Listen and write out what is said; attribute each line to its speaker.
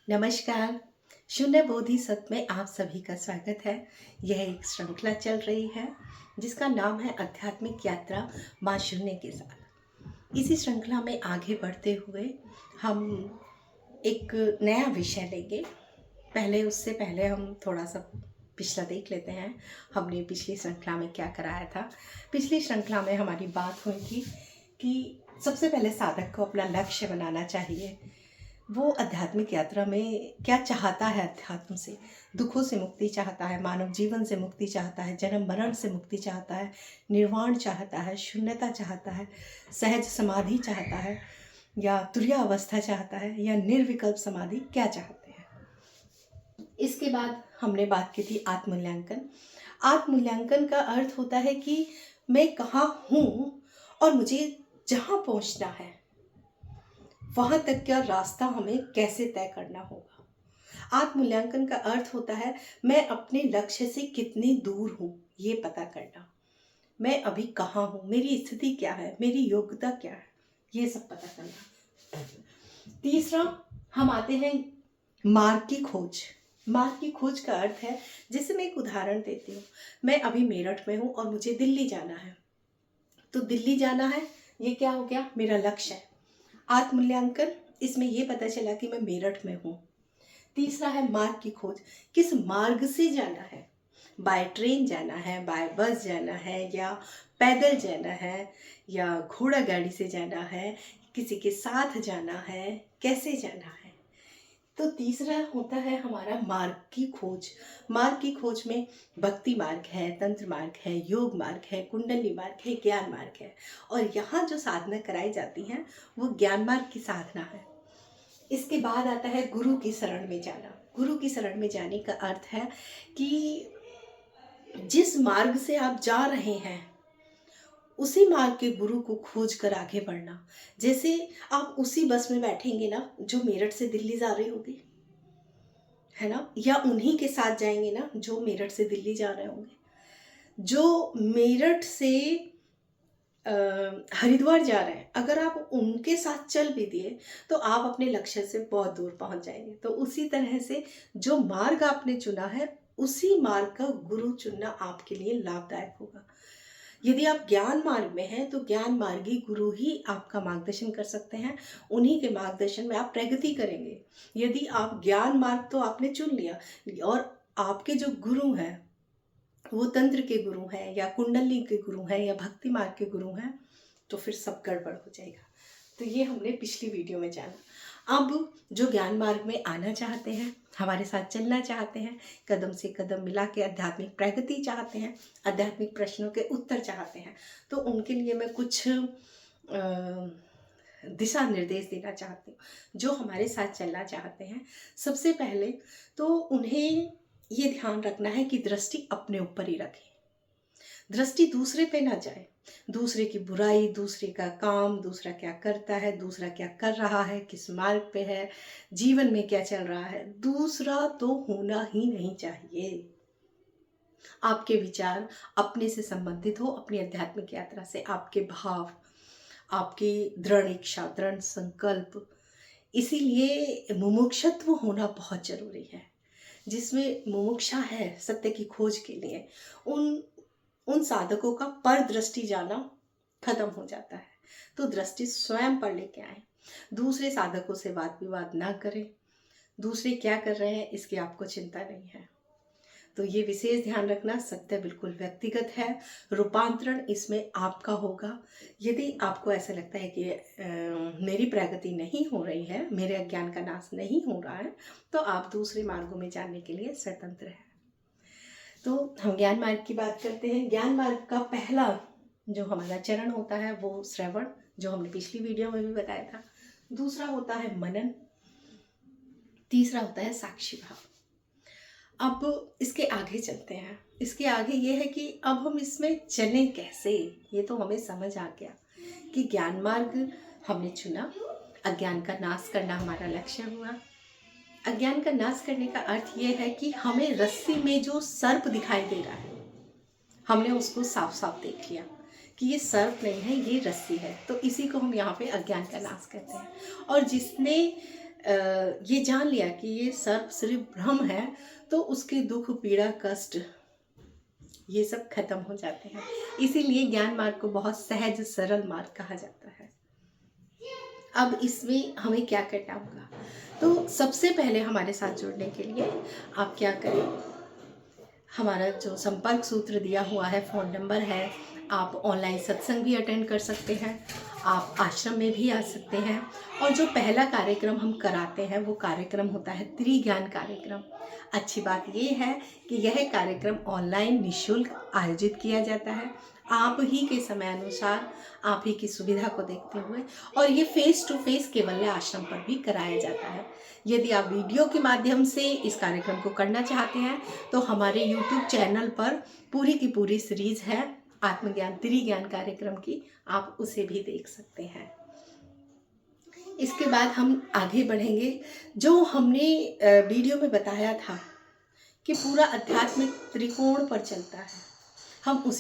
Speaker 1: नमस्कार। शून्य बोधिसत्व में आप सभी का स्वागत है। यह एक श्रृंखला चल रही है जिसका नाम है आध्यात्मिक यात्रा माँ शून्य के साथ। इसी श्रृंखला में आगे बढ़ते हुए हम एक नया विषय लेंगे। उससे पहले हम थोड़ा सा पिछला देख लेते हैं। हमने पिछली श्रृंखला में क्या कराया था। पिछली श्रृंखला में हमारी बात हुई थी कि सबसे पहले साधक को अपना लक्ष्य बनाना चाहिए। वो आध्यात्मिक यात्रा में क्या चाहता है, अध्यात्म से दुखों से मुक्ति चाहता है, मानव जीवन से मुक्ति चाहता है, जन्म मरण से मुक्ति चाहता है, निर्वाण चाहता है, शून्यता चाहता है, सहज समाधि चाहता है, या तुर्या अवस्था चाहता है, या निर्विकल्प समाधि क्या चाहते हैं। इसके बाद हमने बात की थी आत्ममूल्यांकन। आत्ममूल्यांकन का अर्थ होता है कि मैं कहाँ हूँ और मुझे जहाँ पहुँचना है वहाँ तक का रास्ता हमें कैसे तय करना होगा। आत्ममूल्यांकन का अर्थ होता है मैं अपने लक्ष्य से कितनी दूर हूँ ये पता करना। मैं अभी कहाँ हूँ, मेरी स्थिति क्या है, मेरी योग्यता क्या है, ये सब पता करना। तीसरा हम आते हैं मार्ग की खोज। मार्ग की खोज का अर्थ है, जैसे मैं एक उदाहरण देती हूँ। मैं अभी मेरठ में हूँ और मुझे दिल्ली जाना है। तो दिल्ली जाना है, ये क्या हो गया, मेरा लक्ष्य है। आत्ममूल्यांकन, इसमें ये पता चला कि मैं मेरठ में हूँ। तीसरा है मार्ग की खोज, किस मार्ग से जाना है, बाय ट्रेन जाना है, बाय बस जाना है, या पैदल जाना है, या घोड़ा गाड़ी से जाना है, किसी के साथ जाना है, कैसे जाना है। तो तीसरा होता है हमारा मार्ग की खोज। मार्ग की खोज में भक्ति मार्ग है, तंत्र मार्ग है, योग मार्ग है, कुंडली मार्ग है, ज्ञान मार्ग है। और यहाँ जो साधना कराई जाती हैं वो ज्ञान मार्ग की साधना है। इसके बाद आता है गुरु की शरण में जाना। गुरु की शरण में जाने का अर्थ है कि जिस मार्ग से आप जा रहे हैं उसी मार्ग के गुरु को खोज कर आगे बढ़ना। जैसे आप उसी बस में बैठेंगे ना जो मेरठ से दिल्ली जा रही होगी, है ना, या उन्हीं के साथ जाएंगे ना जो मेरठ से दिल्ली जा रहे होंगे। जो मेरठ से हरिद्वार जा रहे हैं, अगर आप उनके साथ चल भी दिए तो आप अपने लक्ष्य से बहुत दूर पहुंच जाएंगे। तो उसी तरह से जो मार्ग आपने चुना है उसी मार्ग का गुरु चुनना आपके लिए लाभदायक होगा। यदि आप ज्ञान मार्ग में हैं तो ज्ञान मार्गी गुरु ही आपका मार्गदर्शन कर सकते हैं। उन्हीं के मार्गदर्शन में आप प्रगति करेंगे। यदि आप ज्ञान मार्ग तो आपने चुन लिया और आपके जो गुरु हैं वो तंत्र के गुरु हैं, या कुंडली के गुरु हैं, या भक्ति मार्ग के गुरु हैं, तो फिर सब गड़बड़ हो जाएगा। तो ये हमने पिछली वीडियो में जाना। अब जो ज्ञान मार्ग में आना चाहते हैं, हमारे साथ चलना चाहते हैं, कदम से कदम मिला के आध्यात्मिक प्रगति चाहते हैं, आध्यात्मिक प्रश्नों के उत्तर चाहते हैं, तो उनके लिए मैं कुछ दिशा निर्देश देना चाहती हूँ। जो हमारे साथ चलना चाहते हैं, सबसे पहले तो उन्हें ये ध्यान रखना है कि दृष्टि अपने ऊपर ही रखें। दृष्टि दूसरे पे ना जाए, दूसरे की बुराई, दूसरे का काम, दूसरा क्या करता है, दूसरा क्या कर रहा है, किस मार्ग पे है, जीवन में क्या चल रहा है, दूसरा तो होना ही नहीं चाहिए। आपके विचार अपने से संबंधित हो, अपनी आध्यात्मिक यात्रा से, आपके भाव, आपकी दृढ़ इच्छा, दृढ़ संकल्प। इसीलिए मुमुक्षुत्व होना बहुत जरूरी है। जिसमें मुमुक्षा है सत्य की खोज के लिए, उन साधकों का पर दृष्टि जाना खत्म हो जाता है। तो दृष्टि स्वयं पर लेके आए। दूसरे साधकों से वाद विवाद ना करें। दूसरे क्या कर रहे हैं इसकी आपको चिंता नहीं है। तो ये विशेष ध्यान रखना, सत्य बिल्कुल व्यक्तिगत है, रूपांतरण इसमें आपका होगा। यदि आपको ऐसा लगता है कि मेरी प्रगति नहीं हो रही है, मेरे अज्ञान का नाश नहीं हो रहा है, तो आप दूसरे मार्गों में जाने के लिए स्वतंत्र हैं। तो हम ज्ञान मार्ग की बात करते हैं। ज्ञान मार्ग का पहला जो हमारा चरण होता है वो श्रवण, जो हमने पिछली वीडियो में भी बताया था। दूसरा होता है मनन। तीसरा होता है साक्षी भाव। अब इसके आगे चलते हैं। इसके आगे ये है कि अब हम इसमें चलें कैसे, ये तो हमें समझ आ गया कि ज्ञान मार्ग हमने चुना, अज्ञान का नाश करना हमारा लक्ष्य हुआ। अज्ञान का नाश करने का अर्थ ये है कि हमें रस्सी में जो सर्प दिखाई दे रहा है, हमने उसको साफ साफ देख लिया कि ये सर्प नहीं है, ये रस्सी है। तो इसी को हम यहाँ पे अज्ञान का नाश कहते हैं। और जिसने ये जान लिया कि ये सर्प सिर्फ भ्रम है, तो उसके दुख, पीड़ा, कष्ट ये सब खत्म हो जाते हैं। इसीलिए ज्ञान मार्ग को बहुत सहज सरल मार्ग कहा जाता है। अब इसमें हमें क्या करना होगा? तो सबसे पहले हमारे साथ जुड़ने के लिए आप क्या करें, हमारा जो संपर्क सूत्र दिया हुआ है, फ़ोन नंबर है, आप ऑनलाइन सत्संग भी अटेंड कर सकते हैं, आप आश्रम में भी आ सकते हैं। और जो पहला कार्यक्रम हम कराते हैं वो कार्यक्रम होता है त्रिज्ञान कार्यक्रम। अच्छी बात ये है कि यह कार्यक्रम ऑनलाइन निःशुल्क आयोजित किया जाता है, आप ही के समय अनुसार, आप ही की सुविधा को देखते हुए, और ये फेस टू फेस केवल आश्रम पर भी कराया जाता है। यदि आप वीडियो के माध्यम से इस कार्यक्रम को करना चाहते हैं तो हमारे YouTube चैनल पर पूरी की पूरी सीरीज है आत्मज्ञान त्रिज्ञान कार्यक्रम की, आप उसे भी देख सकते हैं। इसके बाद हम आगे बढ़ेंगे। जो हमने वीडियो में बताया था कि पूरा आध्यात्मिक त्रिकोण पर चलता है, हम उसी